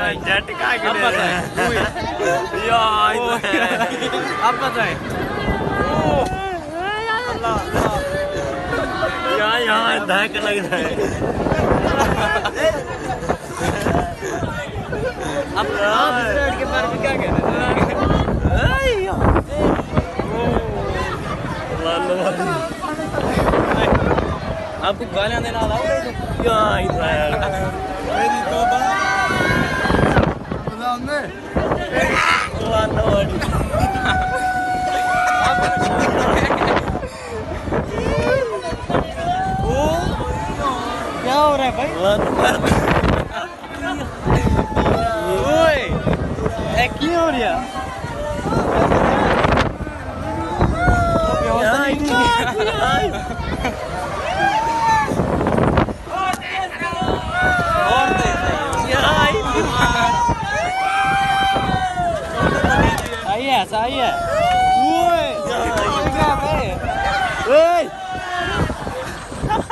झटका के अब बताए अब बताए यहाँ धक लग रहा है अब के बारे में क्या कह रहे आपको गालियां देना अलाउड है मेरी तौबा क्या हो रहा है भाई ओए क्या हो रहा है सही है